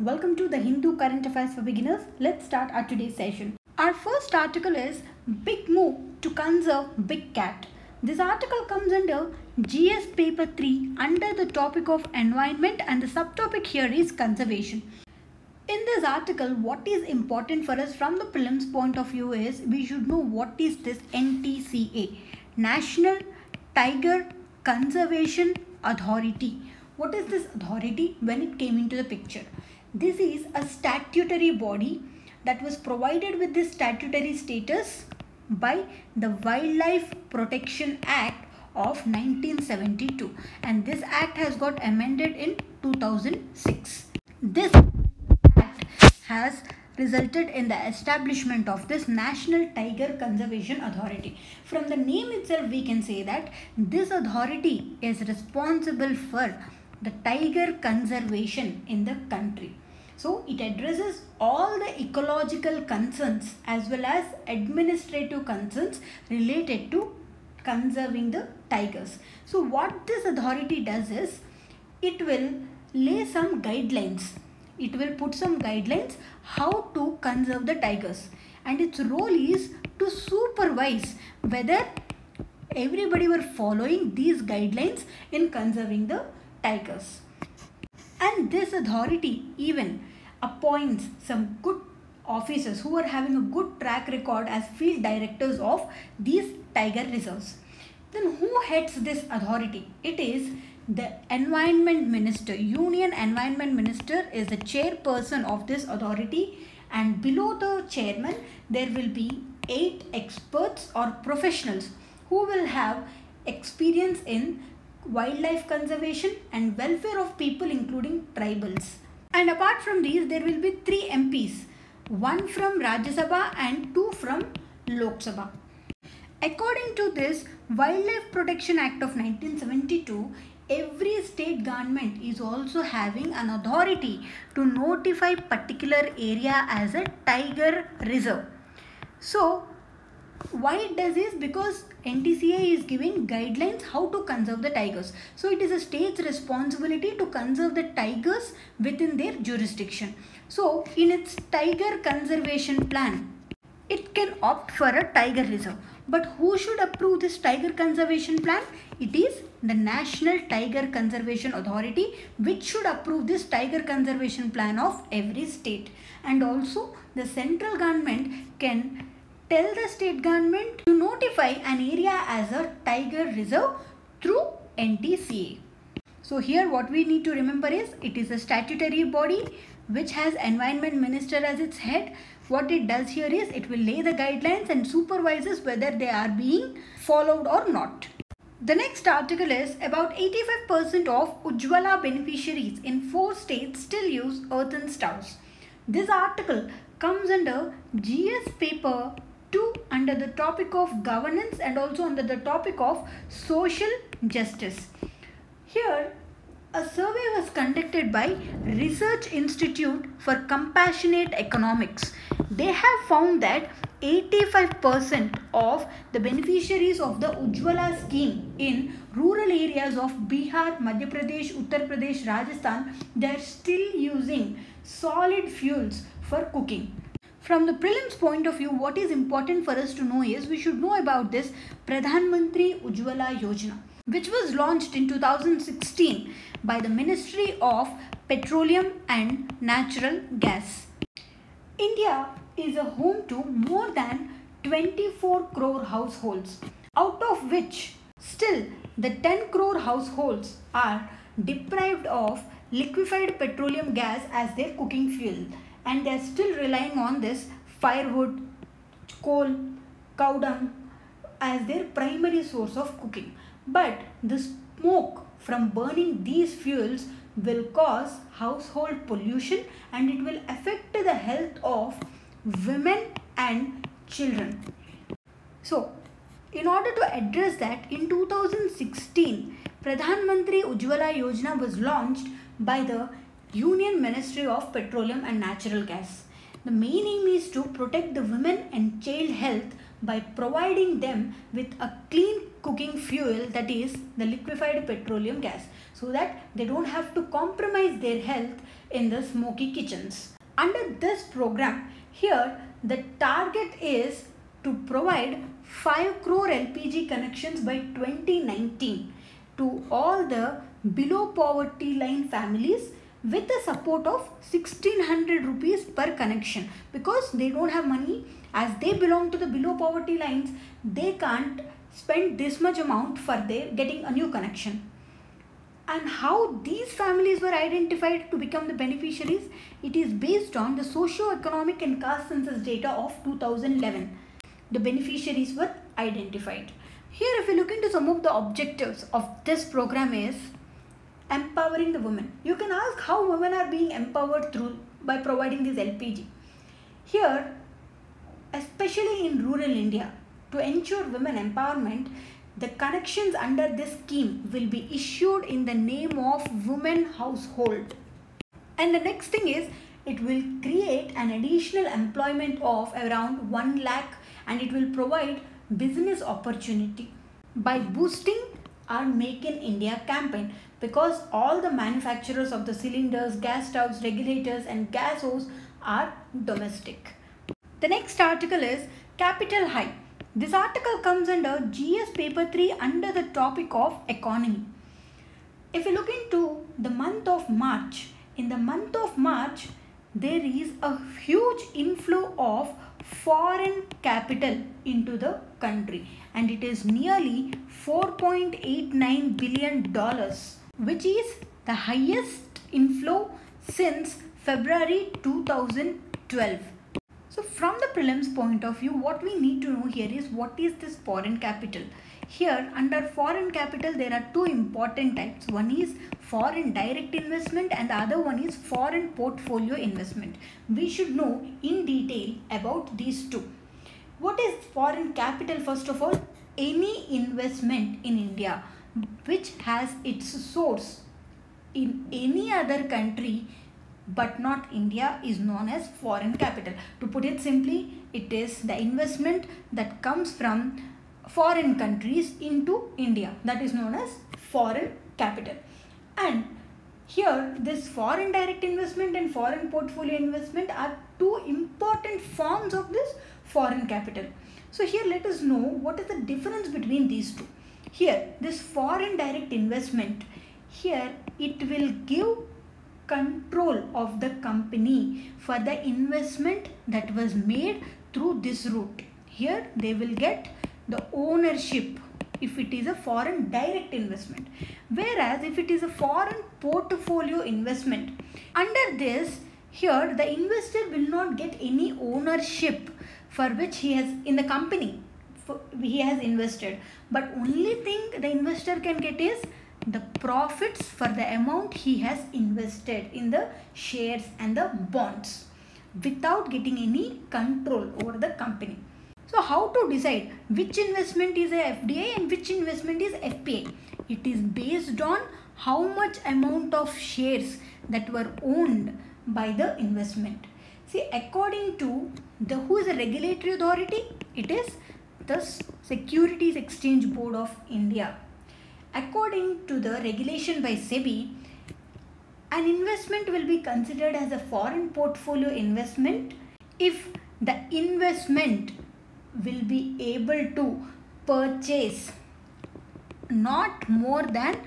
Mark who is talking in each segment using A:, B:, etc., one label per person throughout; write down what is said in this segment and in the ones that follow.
A: Welcome to the Hindu Current Affairs for Beginners. Let's start our today's session. Our first article is Big Move to Conserve Big Cat. This article comes under GS Paper 3 under the topic of environment, and the subtopic here is conservation. In this article, what is important for us from the prelims point of view is we should know what is this NTCA, National Tiger Conservation Authority. What is this authority when it came into the picture? This is a statutory body that was provided with this statutory status by the Wildlife Protection Act of 1972, and this act has got amended in 2006. This act has resulted in the establishment of this National Tiger Conservation Authority. From the name itself we can say that this authority is responsible for the tiger conservation in the country. So it addresses all the ecological concerns as well as administrative concerns related to conserving the tigers. So what this authority does is it will lay some guidelines. It will put some guidelines how to conserve the tigers, and its role is to supervise whether everybody were following these guidelines in conserving the tigers. And this authority even appoints some good officers who are having a good track record as field directors of these tiger reserves. Then who heads this authority? It is the Environment Minister. Union Environment Minister is the chairperson of this authority, and below the chairman there will be 8 experts or professionals who will have experience in wildlife conservation and welfare of people, including tribals. And apart from these, there will be 3 MPs, 1 from Rajya Sabha and 2 from Lok Sabha. According to this Wildlife Protection Act of 1972, every state government is also having an authority to notify particular area as a tiger reserve. So why it does this? Because NTCA is giving guidelines how to conserve the tigers. So it is a state's responsibility to conserve the tigers within their jurisdiction. So in its tiger conservation plan, it can opt for a tiger reserve. But who should approve this tiger conservation plan? It is the National Tiger Conservation Authority which should approve this tiger conservation plan of every state. And also the central government can tell the state government to notify an area as a tiger reserve through NTCA. So here what we need to remember is it is a statutory body which has Environment Minister as its head. What it does here is it will lay the guidelines and supervises whether they are being followed or not. The next article is about 85% of Ujjwala beneficiaries in 4 states still use earthen stoves. This article comes under GS paper 2 under the topic of governance and also under the topic of social justice. Here a survey was conducted by Research Institute for Compassionate Economics. They have found that 85% of the beneficiaries of the Ujjwala scheme in rural areas of Bihar, Madhya Pradesh, Uttar Pradesh, Rajasthan, they are still using solid fuels for cooking. From the prelims point of view, what is important for us to know is we should know about this Pradhan Mantri Ujjwala Yojana, which was launched in 2016 by the Ministry of Petroleum and Natural Gas. India is a home to more than 24 crore households, out of which still the 10 crore households are deprived of liquefied petroleum gas as their cooking fuel, and they are still relying on this firewood, coal, cow dung as their primary source of cooking. But the smoke from burning these fuels will cause household pollution, and it will affect the health of women and children. So in order to address that, in 2016 Pradhan Mantri Ujjwala Yojana was launched by the Union Ministry of Petroleum and Natural Gas. The main aim is to protect the women and child health by providing them with a clean cooking fuel, that is the liquefied petroleum gas, so that they don't have to compromise their health in the smoky kitchens. Under this program, here the target is to provide 5 crore LPG connections by 2019 to all the below poverty line families with the support of 1600 rupees per connection, because they don't have money. As they belong to the below poverty lines, they can't spend this much amount for their getting a new connection. And how these families were identified to become the beneficiaries? It is based on the socio-economic and caste census data of 2011. The beneficiaries were identified. Here, if you look into some of the objectives of this program, is empowering the women. You can ask how women are being empowered by providing this LPG. Here, especially in rural India, to ensure women empowerment, the connections under this scheme will be issued in the name of women household. And the next thing is, it will create an additional employment of around 1 lakh, and it will provide business opportunity by boosting our Make in India campaign, because all the manufacturers of the cylinders, gas stoves, regulators and gas hose are domestic. The next article is Capital High. This article comes under GS paper 3 under the topic of economy. If you look into the month of March, in the month of March, there is a huge inflow of foreign capital into the country, and it is nearly $4.89 billion, which is the highest inflow since February 2012. So from the prelims point of view, what we need to know here is, what is this foreign capital? Here under foreign capital, there are two important types. One is foreign direct investment and the other one is foreign portfolio investment. We should know in detail about these two. What is foreign capital? First of all, any investment in India which has its source in any other country but not India is known as foreign capital. To put it simply, it is the investment that comes from foreign countries into India, that is known as foreign capital. And here this foreign direct investment and foreign portfolio investment are two important forms of this foreign capital. So here let us know what is the difference between these two. Here this foreign direct investment, here it will give control of the company for the investment that was made through this route. Here they will get the ownership if it is a foreign direct investment, whereas if it is a foreign portfolio investment, under this, here the investor will not get any ownership for which he has in the company he has invested, but only thing the investor can get is the profits for the amount he has invested in the shares and the bonds without getting any control over the company. So how to decide which investment is a FDI and which investment is FPI? It is based on how much amount of shares that were owned by the investment. See, according to the who is a regulatory authority, it is the Securities Exchange Board of India. According to the regulation by SEBI, an investment will be considered as a foreign portfolio investment if the investment will be able to purchase not more than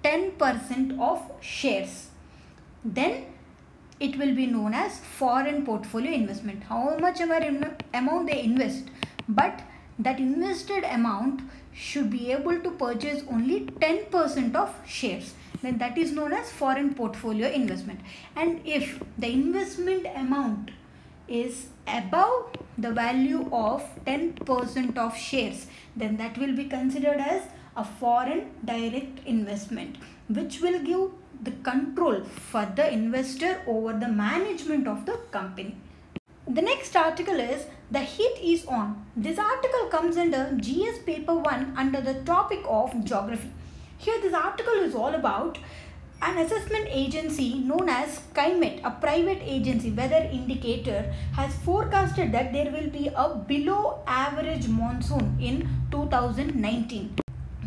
A: 10% of shares. Then it will be known as foreign portfolio investment. How much amount they invest, but that invested amount should be able to purchase only 10% of shares, then that is known as foreign portfolio investment. And if the investment amount is above the value of 10% of shares, then that will be considered as a foreign direct investment, which will give the control for the investor over the management of the company. The next article is The Heat is On. This article comes under GS paper 1 under the topic of geography. Here this article is all about An assessment agency known as SkyMet, a private agency weather indicator, has forecasted that there will be a below average monsoon in 2019.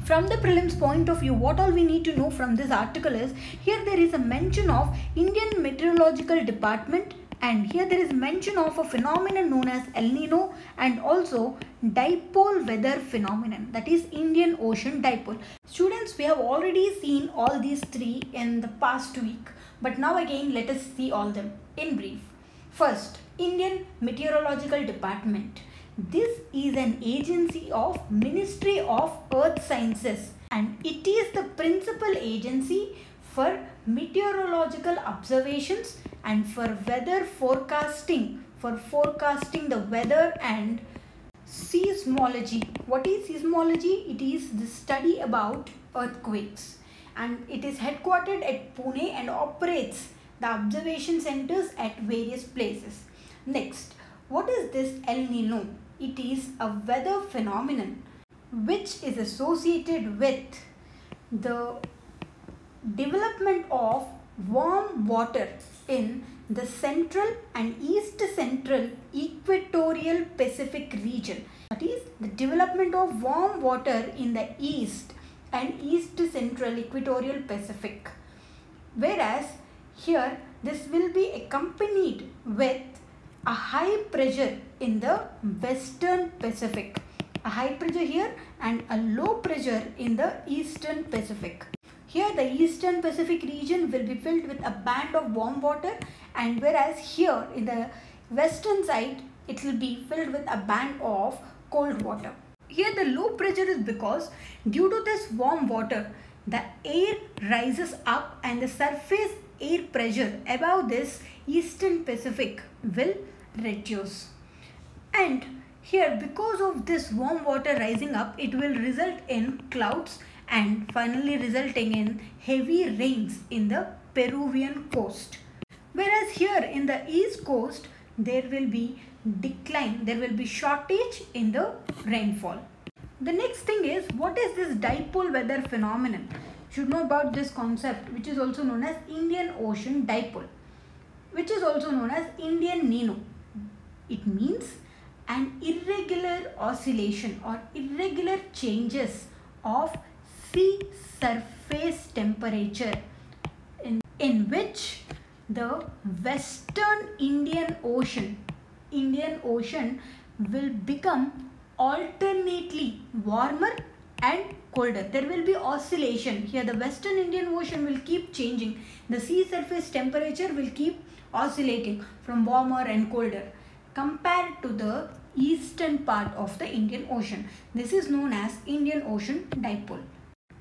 A: From the prelims point of view, what all we need to know from this article is, here there is a mention of Indian Meteorological Department, and here there is mention of a phenomenon known as El Nino and also dipole weather phenomenon, that is Indian Ocean dipole. Students, we have already seen all these three in the past week, but now again let us see all them in brief. First, Indian Meteorological Department. This is an agency of Ministry of Earth Sciences, and it is the principal agency for meteorological observations and for weather forecasting, for forecasting the weather, and seismology. What is seismology? It is the study about earthquakes, and it is headquartered at Pune and operates the observation centers at various places. Next, what is this El Nino? It is a weather phenomenon which is associated with the development of warm water in the central and east central equatorial Pacific region. That is, the development of warm water in the east and east central equatorial Pacific. Whereas here this will be accompanied with a high pressure in the western Pacific. A high pressure here and a low pressure in the eastern Pacific. Here the eastern Pacific region will be filled with a band of warm water, and whereas here in the western side it will be filled with a band of cold water. Here the low pressure is because due to this warm water the air rises up and the surface air pressure above this eastern Pacific will reduce. And here because of this warm water rising up, it will result in clouds and finally resulting in heavy rains in the Peruvian coast. Whereas here in the east coast there will be decline, there will be shortage in the rainfall. The next thing is, what is this dipole weather phenomenon? You should know about this concept, which is also known as Indian Ocean dipole, which is also known as Indian Nino. It means an irregular oscillation or irregular changes of sea surface temperature in which the western Indian Ocean will become alternately warmer and colder. There will be oscillation. Here the western Indian Ocean will keep changing. The sea surface temperature will keep oscillating from warmer and colder compared to the eastern part of the Indian Ocean. This is known as Indian Ocean dipole.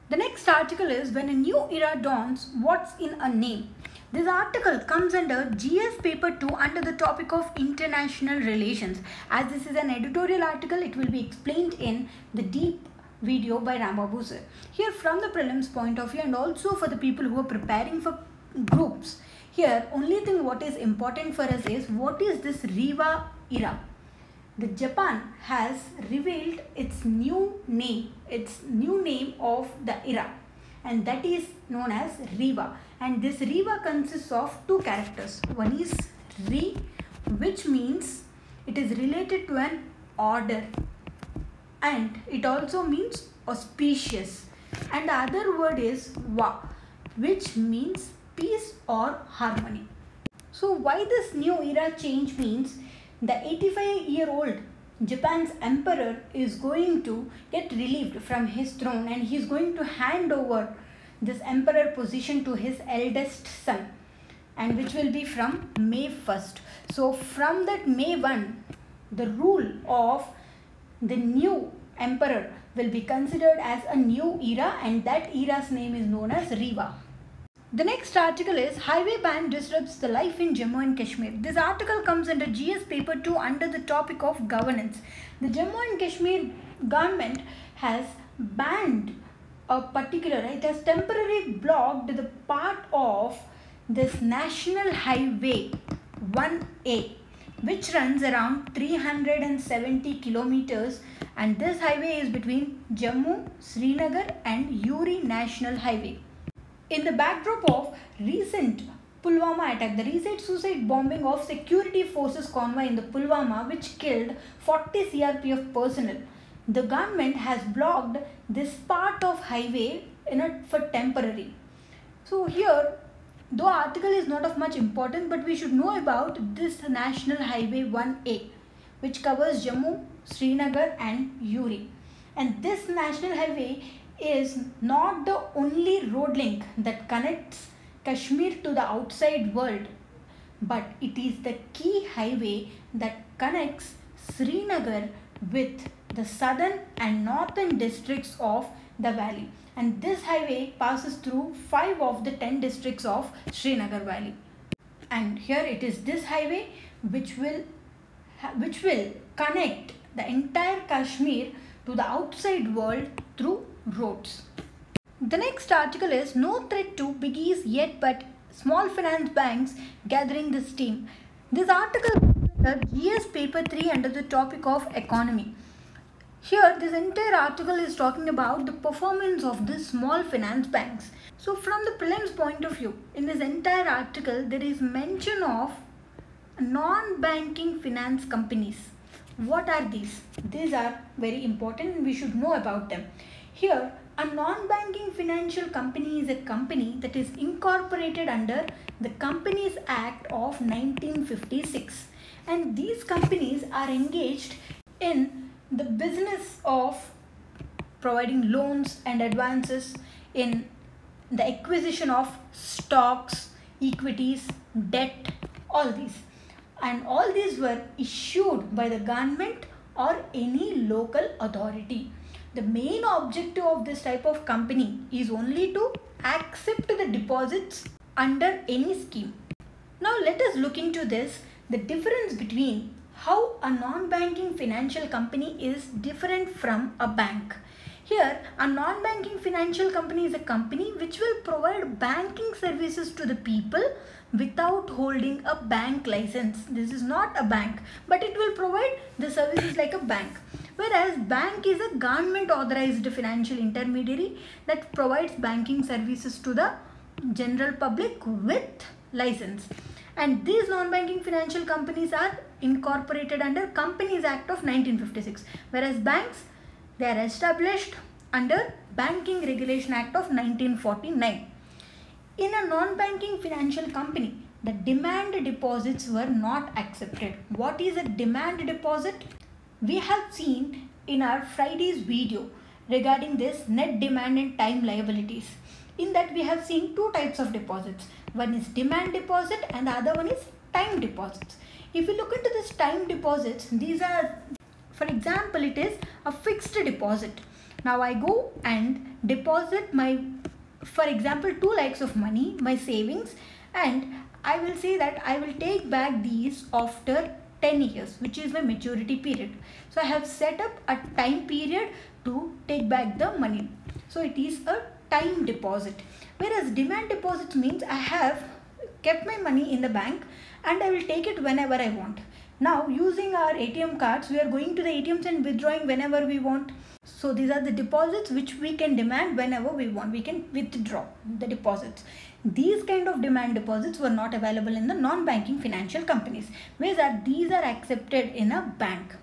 A: The next article is, when a new era dawns, what's in a name? This article comes under GS paper 2 under the topic of international relations. As this is an editorial article, it will be explained in the deep video by Rambabu sir. Here from the prelims point of view and also for the people who are preparing for groups, here only thing what is important for us is, what is this Reiwa era? The Japan has revealed its new name of the era, and that is known as Reiwa. And this Reiwa consists of two characters. One is Re, which means it is related to an order, and it also means auspicious. And the other word is Wa, which means peace or harmony. So why this new era change means, the 85-year-old Japan's emperor is going to get relieved from his throne, and he is going to hand over this emperor position to his eldest son, and which will be from May 1st. So from that May 1, the rule of the new emperor will be considered as a new era, and that era's name is known as Reiwa. The next article is, highway ban disrupts the life in Jammu and Kashmir. This article comes under GS paper 2 under the topic of governance. The Jammu and Kashmir government has banned a particular, it has temporarily blocked the part of this National Highway 1A, which runs around 370 kilometers, and this highway is between Jammu, Srinagar and Uri National Highway. In the backdrop of recent Pulwama attack, the recent suicide bombing of security forces convoy in the Pulwama which killed 40 CRPF personnel, the government has blocked this part of highway for temporary. So here, though article is not of much importance, but we should know about this National Highway 1A which covers Jammu, Srinagar and Uri. And this national highway is not the only road link that connects Kashmir to the outside world, but it is the key highway that connects Srinagar with the southern and northern districts of the valley. And this highway passes through 5 of the 10 districts of Srinagar valley. And here it is this highway which will connect the entire Kashmir to the outside world through roads. The next article is no threat to biggies yet but small finance banks gathering the steam. This article is the GS paper 3 under the topic of economy. Here this entire article is talking about the performance of the small finance banks. So from the prelims point of view, in this entire article there is mention of non-banking finance companies. What are these? These are very important and we should know about them. Here, a non-banking financial company is a company that is incorporated under the Companies Act of 1956. And these companies are engaged in the business of providing loans and advances in the acquisition of stocks, equities, debt, all these. And all these were issued by the government or any local authority. The main objective of this type of company is only to accept the deposits under any scheme. Now let us look into this, the difference between how a non-banking financial company is different from a bank. Here, a non-banking financial company is a company which will provide banking services to the people without holding a bank license. This is not a bank, but it will provide the services like a bank. Whereas bank is a government authorized financial intermediary that provides banking services to the general public with license. And these non-banking financial companies are incorporated under Companies Act of 1956. Whereas banks, they are established under Banking Regulation Act of 1949. In a non-banking financial company, the demand deposits were not accepted. What is a demand deposit? We have seen in our Friday's video regarding this net demand and time liabilities. In that we have seen two types of deposits. One is demand deposit and the other one is time deposits. If you look into this time deposits, these are, for example, it is a fixed deposit. Now I go and deposit my, for example, 2 lakhs of money, my savings, and I will say that I will take back these after 10 years, which is my maturity period. So I have set up a time period to take back the money. So it is a time deposit. Whereas demand deposits means I have kept my money in the bank and I will take it whenever I want. Now using our ATM cards, we are going to the ATMs and withdrawing whenever we want. So these are the deposits which we can demand whenever we want. We can withdraw the deposits. These kind of demand deposits were not available in the non-banking financial companies, whereas these are accepted in a bank.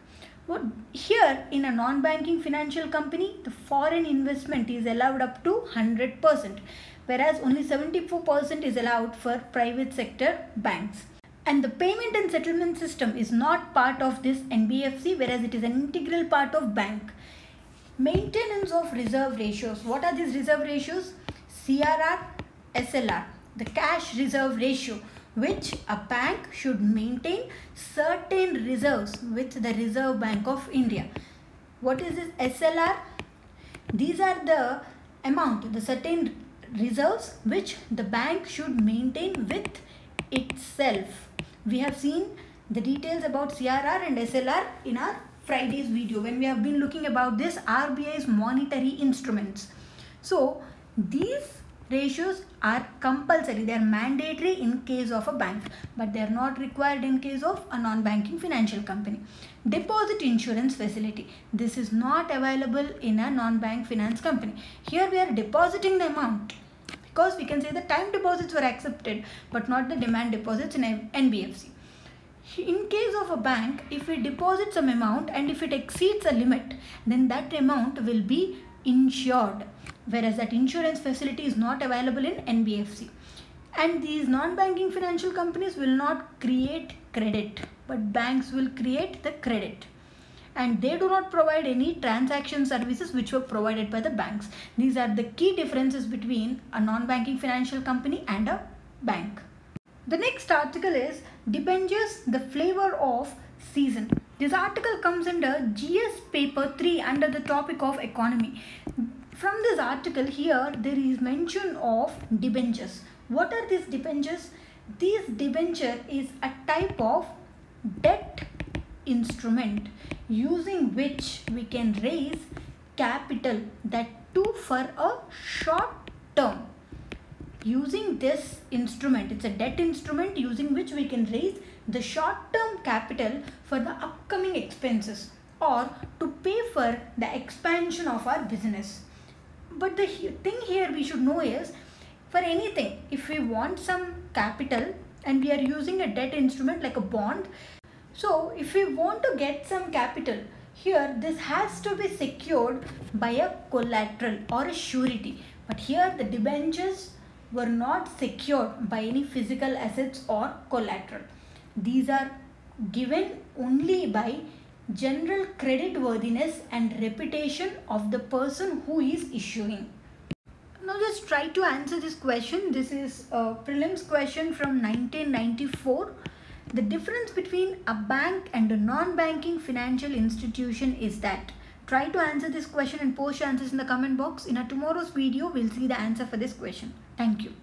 A: Here in a non-banking financial company, the foreign investment is allowed up to 100%, whereas only 74% is allowed for private sector banks. And the payment and settlement system is not part of this NBFC, whereas it is an integral part of bank. Maintenance of reserve ratios. What are these reserve ratios? CRR, SLR, the cash reserve ratio, which a bank should maintain certain reserves with the Reserve Bank of India. What is this SLR? These are the amount, the certain reserves which the bank should maintain with itself. We have seen the details about CRR and SLR in our Friday's video when we have been looking about this RBI's monetary instruments. So these ratios are compulsory, they are mandatory in case of a bank, but they are not required in case of a non-banking financial company. Deposit insurance facility. This is not available in a non-bank finance company. Here we are depositing the amount because we can say the time deposits were accepted but not the demand deposits in NBFC. In case of a bank, if we deposit some amount and if it exceeds a limit, then that amount will be insured, whereas that insurance facility is not available in NBFC. And these non-banking financial companies will not create credit, but banks will create the credit. And they do not provide any transaction services which were provided by the banks. These are the key differences between a non-banking financial company and a bank. The next article is Debentures, the Flavor of Season. This article comes under GS paper 3 under the topic of economy. From this article here, there is mention of debentures. What are these debentures? This debenture is a type of debt instrument using which we can raise capital, that too for a short term. Using this instrument, it's a debt instrument using which we can raise the short term capital for the upcoming expenses or to pay for the expansion of our business. But the thing here we should know is, for anything, if we want some capital and we are using a debt instrument like a bond, so if we want to get some capital, here this has to be secured by a collateral or a surety. But here the debentures were not secured by any physical assets or collateral. These are given only by general creditworthiness and reputation of the person who is issuing. Now just try to answer this question. This is a prelims question from 1994. The difference between a bank and a non-banking financial institution is that. Try to answer this question and post your answers in the comment box. In our tomorrow's video, we'll see the answer for this question. Thank you.